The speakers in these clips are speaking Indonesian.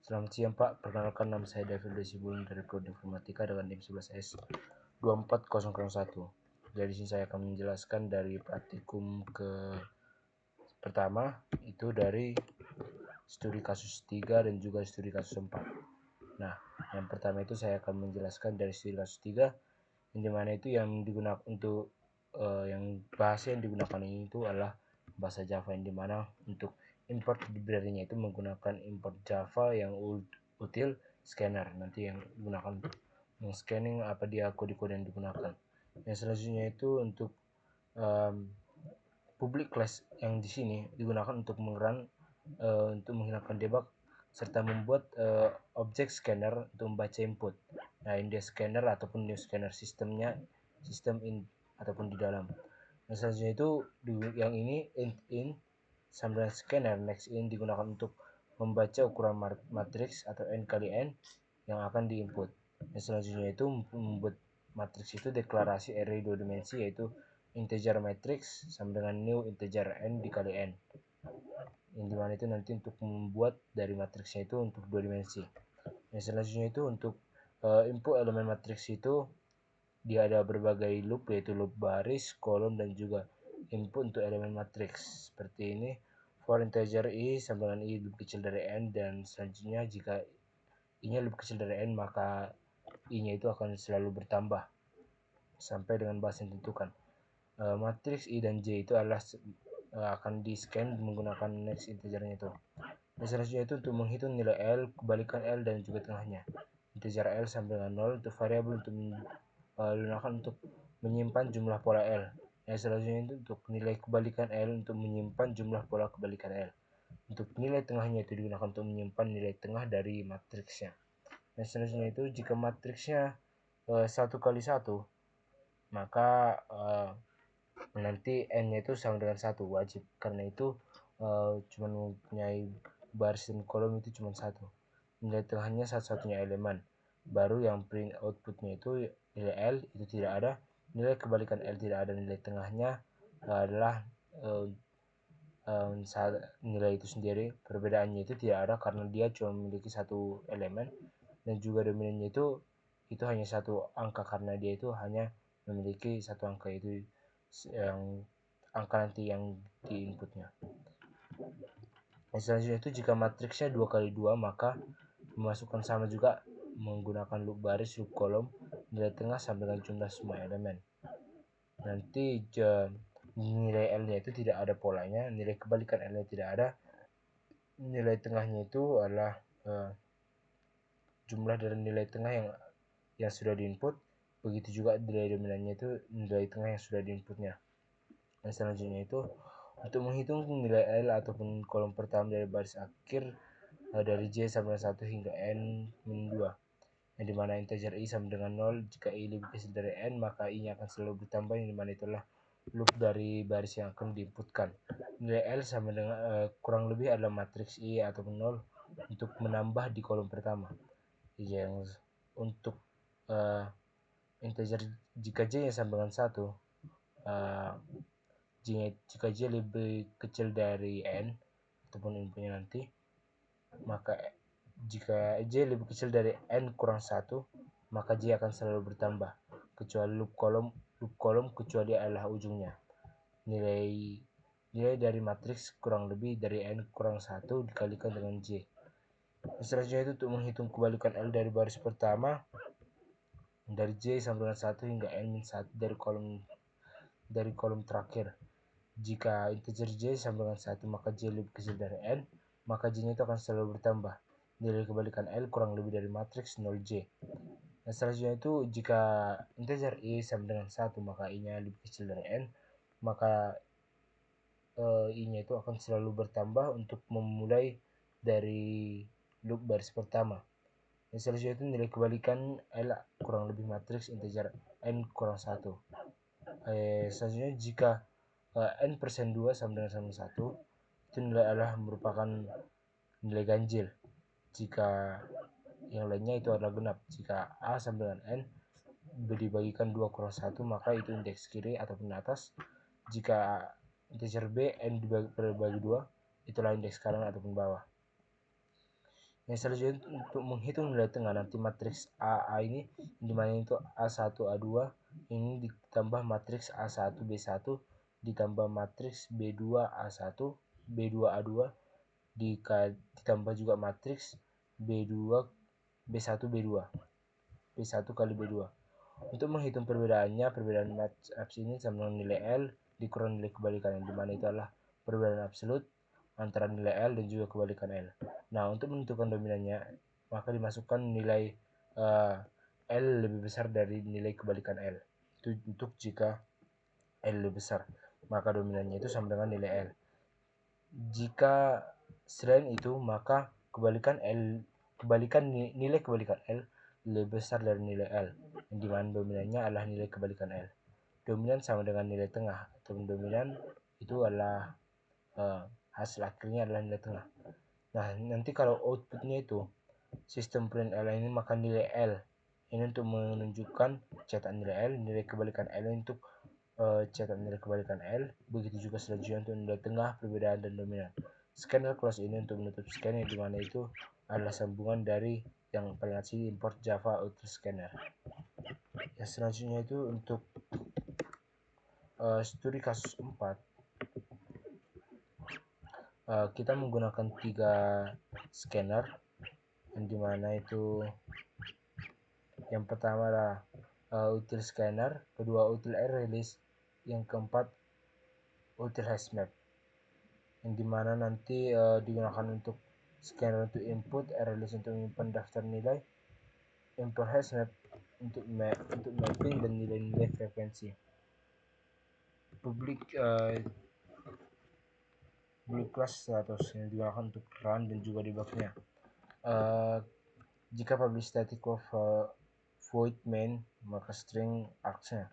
Selamat siang Pak, perkenalkan nama saya David Desibulun dari Prodi Informatika dengan NIM 11S 24001. Jadi sini saya akan menjelaskan dari praktikum pertama itu dari studi kasus 3 dan juga studi kasus 4. Nah, yang pertama itu saya akan menjelaskan dari studi kasus 3 yang dimana itu yang digunakan untuk yang bahasa yang digunakan ini itu adalah bahasa Java, yang dimana untuk import library-nya itu menggunakan import Java yang util scanner, nanti yang digunakan untuk scanning apa dia kode-kode yang digunakan. Yang selanjutnya itu untuk public class yang di sini digunakan untuk untuk menghilangkan debug serta membuat objek scanner untuk membaca input. Nah, ini dia scanner ataupun new scanner sistem ataupun di dalam. Yang selanjutnya itu yang ini in sama dengan scanner next in digunakan untuk membaca ukuran matriks atau n kali n yang akan diinput. Yang selanjutnya itu membuat matriks itu deklarasi array 2 dimensi, yaitu integer matrix sama dengan new integer n dikali n, yang dimana itu nanti untuk membuat dari matriksnya itu untuk 2 dimensi. Yang selanjutnya itu untuk input elemen matriks itu dia ada berbagai loop, yaitu loop baris, kolom, dan juga input untuk elemen matriks seperti ini. For integer i sama dengan i lebih kecil dari n, dan selanjutnya jika i-nya lebih kecil dari n maka i-nya itu akan selalu bertambah sampai dengan batas yang ditentukan. Matriks i dan j itu adalah akan di scan menggunakan next integernya itu. Dan selanjutnya itu untuk menghitung nilai L, kebalikan L, dan juga tengahnya. Integer L sama dengan 0 untuk variabel untuk digunakan untuk menyimpan jumlah pola L. Yang selanjutnya itu untuk nilai kebalikan L untuk menyimpan jumlah pola kebalikan L. Untuk nilai tengahnya itu digunakan untuk menyimpan nilai tengah dari matriksnya. Yang selanjutnya itu jika matriksnya 1 kali 1, maka nanti n-nya itu sama dengan 1 wajib, karena itu cuma mempunyai baris dan kolom itu cuma 1. Nilai tengahnya satu-satunya elemen, baru yang print outputnya itu nilai L itu tidak ada, nilai kebalikan L tidak ada, nilai tengahnya adalah nilai itu sendiri. Perbedaannya itu tidak ada karena dia cuma memiliki satu elemen, dan juga dominannya itu hanya satu angka karena dia itu hanya memiliki satu angka, itu yang angka nanti yang di inputnya. Yang selanjutnya itu jika matriksnya 2 kali 2, maka memasukkan sama juga menggunakan loop baris, loop kolom, nilai tengah sama dengan jumlah semua elemen. Nanti nilai L-nya itu tidak ada polanya, nilai kebalikan L-nya tidak ada, nilai tengahnya itu adalah jumlah dari nilai tengah yang sudah diinput, begitu juga nilai dominannya itu nilai tengah yang sudah diinputnya. Dan selanjutnya itu untuk menghitung nilai L ataupun kolom pertama dari baris akhir dari J sampai 1 hingga n-2, yang dimana integer i sama dengan 0. Jika i lebih kecil dari n maka i-nya akan selalu bertambah, yang dimana itulah loop dari baris yang akan diinputkan. Nilai L sama dengan kurang lebih adalah matriks i ataupun 0 untuk menambah di kolom pertama. Yang untuk integer jika j sama dengan 1, jika j lebih kecil dari n ataupun inputnya nanti, maka jika j lebih kecil dari n kurang 1 maka j akan selalu bertambah, kecuali loop kolom kecuali adalah ujungnya. Nilai dari matriks kurang lebih dari n kurang 1 dikalikan dengan j. Selanjutnya itu untuk menghitung kebalikan L dari baris pertama dari J sama dengan 1 hingga n-1 dari kolom terakhir. Jika integer J sama dengan 1 maka J lebih kecil dari n, maka J-nya itu akan selalu bertambah. Nilai kebalikan L kurang lebih dari matriks 0J. Dan selanjutnya itu jika integer I sama dengan 1 maka I-nya lebih kecil dari n, maka I-nya itu akan selalu bertambah untuk memulai dari loop baris pertama. Yang selanjutnya itu nilai kebalikan L kurang lebih matriks integer n kurang 1. Selanjutnya jika n persen 2 sama dengan 1, itu nilai adalah merupakan nilai ganjil. Jika yang lainnya itu adalah genap. Jika A sama dengan n dibagikan 2 kurang 1 maka itu indeks kiri ataupun atas. Jika integer B n dibagi 2 itulah indeks kanan ataupun bawah. Yang selanjutnya untuk menghitung nilai tengah, nanti matriks AA ini dimana itu A1 A2 ini ditambah matriks A1 B1 ditambah matriks B2 A1 B2 A2 ditambah juga matriks B2 B1 B2 B1 kali B2. Untuk menghitung perbedaannya, perbedaan matriks ini sama dengan nilai L dikurang nilai kebalikannya, dimana itu adalah perbedaan absolut antara nilai L dan juga kebalikan L. Nah, untuk menentukan dominannya, maka dimasukkan nilai L lebih besar dari nilai kebalikan L. Itu untuk jika L lebih besar, maka dominannya itu sama dengan nilai L. Jika selain itu, maka nilai kebalikan L lebih besar dari nilai L, yang dimana dominannya adalah nilai kebalikan L. Dominan sama dengan nilai tengah, atau dominan itu adalah hasil akhirnya adalah nilai tengah. Nah, nanti kalau outputnya itu sistem print L ini, maka nilai L ini untuk menunjukkan cetak nilai L, nilai kebalikan L untuk cetak nilai kebalikan L, begitu juga selanjutnya untuk nilai tengah, perbedaan, dan dominan. Scanner close ini untuk menutup scanner, di mana itu adalah sambungan dari yang paling atas import Java Auto Scanner. Yang selanjutnya itu untuk studi kasus 4, kita menggunakan 3 scanner, yang dimana itu yang pertama adalah util scanner, kedua util release, yang keempat util hashmap, yang dimana nanti digunakan untuk scanner untuk input, release untuk menyimpan daftar nilai, import hashmap untuk mapping dan nilai-nilai frekuensi. Public class status yang digunakan untuk run dan juga debugnya. Jika public static of void main, maka string args-nya.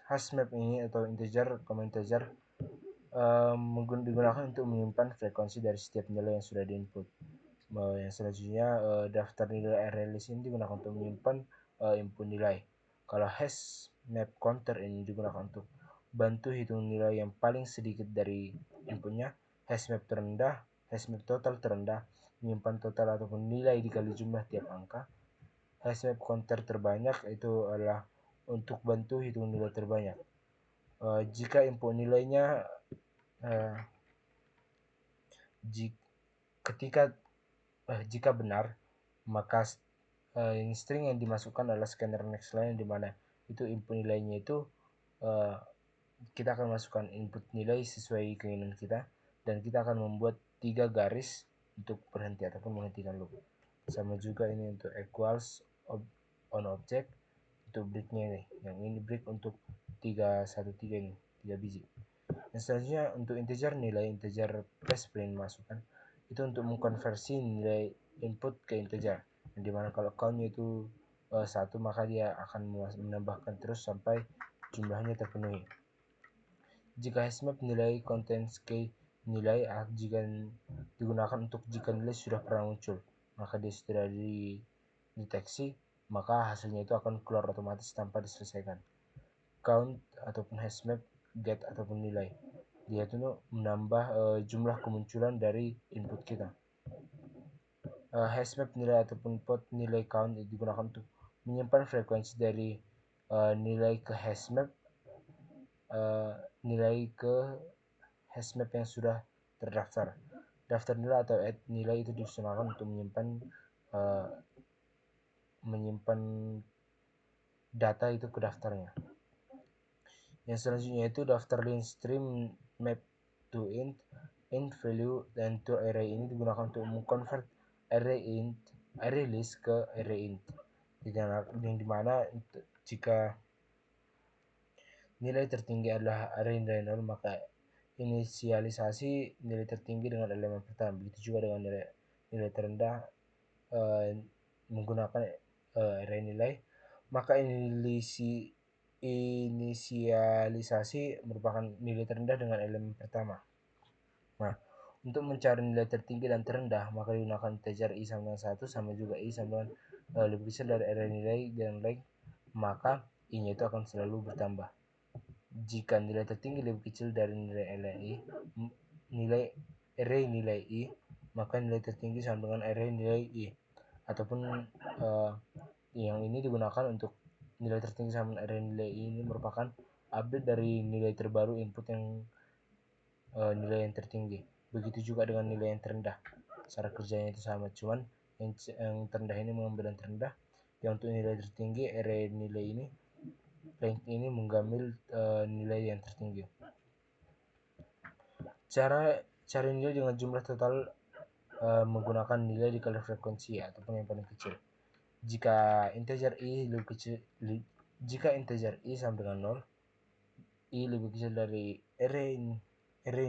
Hashmap ini atau integer, integer digunakan untuk menyimpan frekuensi dari setiap nilai yang sudah diinput. Yang selanjutnya daftar nilai release ini digunakan untuk menyimpan input nilai. Kalau hashmap counter ini digunakan untuk bantu hitung nilai yang paling sedikit dari inputnya. Hashmap terendah, hashmap total terendah, menyimpan total ataupun nilai dikali jumlah tiap angka. Hashmap counter terbanyak itu adalah untuk bantu hitung nilai terbanyak. Jika input nilainya jika benar, maka string yang dimasukkan adalah scanner next line, di mana itu input nilainya itu kita akan masukkan input nilai sesuai keinginan kita, dan kita akan membuat 3 garis untuk berhenti ataupun menghentikan loop. Sama juga ini untuk equals on object untuk breaknya ini, yang ini break untuk 313 ini, 3 biji. Yang selanjutnya untuk integer, nilai integer print masukkan itu untuk mengkonversi nilai input ke integer, yang dimana kalau countnya itu 1, maka dia akan menambahkan terus sampai jumlahnya terpenuhi. Jika hashmap nilai contains key nilai, jika digunakan untuk jika nilai sudah pernah muncul, maka dia sudah dideteksi, maka hasilnya itu akan keluar otomatis tanpa diselesaikan. Count ataupun hashmap get ataupun nilai, dia itu menambah jumlah kemunculan dari input kita. Hashmap nilai ataupun pot nilai count digunakan untuk menyimpan frekuensi dari nilai ke hashmap, nilai ke hashmap yang sudah terdaftar. Daftar nilai atau add nilai itu digunakan untuk menyimpan data itu ke daftarnya. Yang selanjutnya itu daftar line stream map to int value dan to array ini digunakan untuk mengconvert array list ke array int, yang dimana jika nilai tertinggi adalah array nilai 0, maka inisialisasi nilai tertinggi dengan elemen pertama. Begitu juga dengan nilai terendah menggunakan array nilai, maka inisialisasi merupakan nilai terendah dengan elemen pertama. Nah, untuk mencari nilai tertinggi dan terendah, maka digunakan integer i sama dengan 1 sama juga i sama dengan lebih besar dari array nilai dan length, maka i-nya itu akan selalu bertambah. Jika nilai tertinggi lebih kecil dari nilai i, array nilai i, maka nilai tertinggi sama dengan array nilai i. Ataupun yang ini digunakan untuk nilai tertinggi sama dengan array nilai i ini merupakan update dari nilai terbaru input yang nilai yang tertinggi. Begitu juga dengan nilai yang terendah. Cara kerjanya itu sama, cuman yang terendah ini mengambil yang terendah. Yang untuk nilai tertinggi, array nilai ini, rank ini mengambil nilai yang tertinggi. Cara cari nilai dengan jumlah total menggunakan nilai dikali frekuensi ataupun yang paling kecil. Jika integer i lebih kecil, jika integer i sama dengan 0, i lebih kecil dari array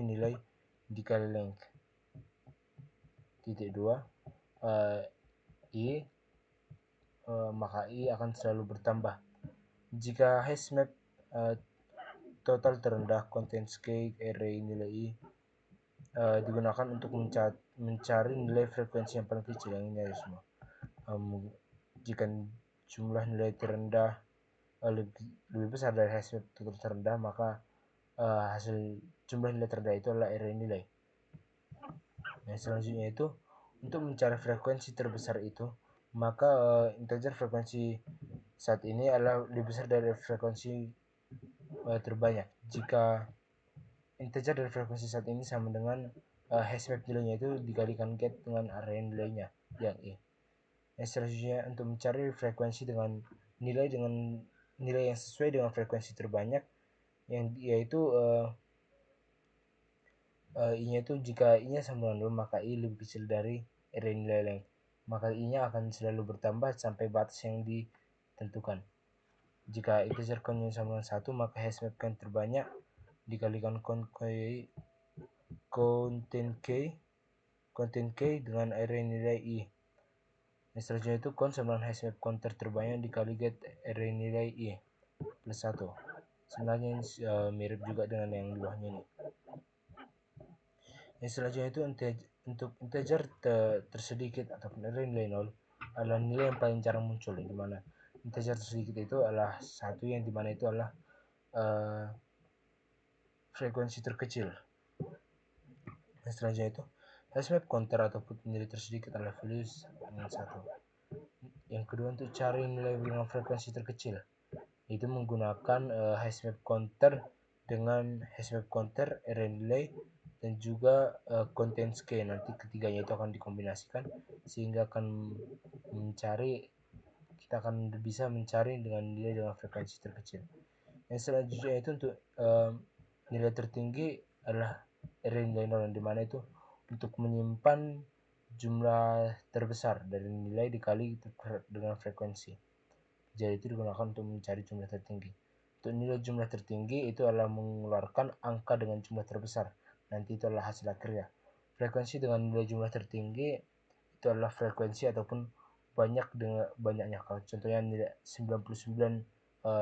nilai dikali length titik 2 i, maka i akan selalu bertambah. Jika hashmap total terendah contains k array nilai i digunakan untuk mencari nilai frekuensi yang paling kecil, yang ini ada semua. Jika jumlah nilai terendah lebih besar dari hashmap total terendah, maka hasil jumlah nilai terendah itu adalah array nilai. Nah, selanjutnya itu untuk mencari frekuensi terbesar itu, maka integer frekuensi saat ini adalah lebih besar dari frekuensi terbanyak. Jika integer dari frekuensi saat ini sama dengan hashmap nilainya itu dikalikan get dengan array nilainya yang i. Yang selanjutnya untuk mencari frekuensi dengan nilai yang sesuai dengan frekuensi terbanyak, yang yaitu i-nya itu jika i-nya sama dengan 0, maka i lebih kecil dari array nilai length, maka i-nya akan selalu bertambah sampai batas yang ditentukan. Jika integer count-nya sama dengan 1, maka hashmap count terbanyak dikalikan content k dengan array nilai i. Yang selanjutnya itu count sama dengan hashmap counter terbanyak dikali get array nilai i plus 1. Sebenarnya ini mirip juga dengan yang di bawahnya ini. Yang selanjutnya itu untuk integer tersedikit ataupun array nilai 0 adalah nilai yang paling jarang muncul, di mana integer tersedikit itu adalah satu yang dimana itu adalah frekuensi terkecil. Yang selanjutnya itu hashmap counter ataupun nilai tersedikit adalah values dengan 1. Yang kedua untuk cari nilai dengan frekuensi terkecil, itu menggunakan hashmap counter dengan hashmap counter, array nilai, dan juga contains k. Nanti ketiganya itu akan dikombinasikan sehingga kita akan bisa mencari dengan nilai dengan frekuensi terkecil. Yang selanjutnya itu untuk nilai tertinggi adalah array nilai 0, di mana itu untuk menyimpan jumlah terbesar dari nilai dikali dengan frekuensi. Jadi itu digunakan untuk mencari jumlah tertinggi. Untuk nilai jumlah tertinggi itu adalah mengeluarkan angka dengan jumlah terbesar. Nanti itu adalah hasil akhirnya. Frekuensi dengan nilai jumlah tertinggi itu adalah frekuensi ataupun banyaknya. Kalau contohnya nilai 99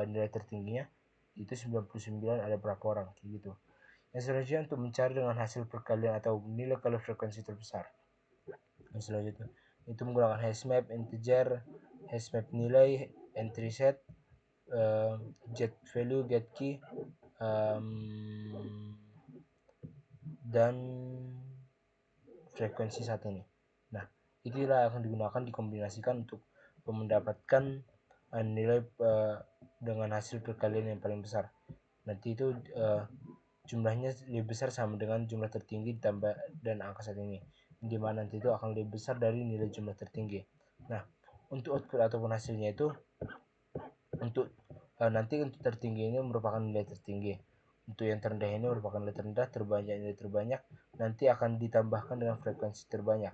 nilai tertingginya, itu 99 ada berapa orang gitu. Yang selanjutnya untuk mencari dengan hasil perkalian atau nilai kali frekuensi terbesar. Yang selanjutnya itu menggunakan hashmap integer, hashmap nilai, entry set, get value, get key, dan frekuensi saat ini. Nah, itulah yang akan digunakan dikombinasikan untuk mendapatkan nilai dengan hasil perkalian yang paling besar. Nanti itu jumlahnya lebih besar sama dengan jumlah tertinggi ditambah dan angka saat ini, di mana nanti itu akan lebih besar dari nilai jumlah tertinggi. Nah, untuk output ataupun hasilnya itu untuk nanti untuk tertinggi ini merupakan nilai tertinggi, untuk yang terendah ini merupakan nilai terendah, nilai terbanyak nanti akan ditambahkan dengan frekuensi terbanyak.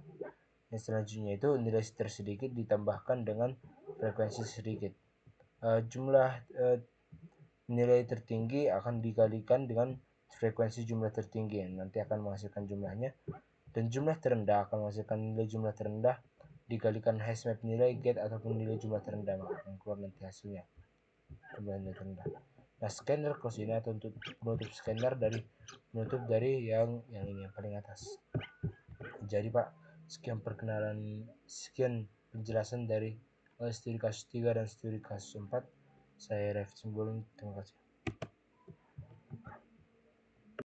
Yang selanjutnya itu nilai tersedikit ditambahkan dengan frekuensi sedikit. Jumlah nilai tertinggi akan dikalikan dengan frekuensi jumlah tertinggi, nanti akan menghasilkan jumlahnya, dan jumlah terendah akan menghasilkan nilai jumlah terendah dikalikan hashmap nilai get ataupun nilai jumlah terendah, maka akan keluar nanti hasilnya jumlah nilai terendah. Nah, scanner close ini atau untuk menutup scanner menutup dari yang ini yang paling atas. Jadi Pak, sekian penjelasan dari studi kasus 3 dan studi kasus 4. Saya Ref Simbol, terima kasih.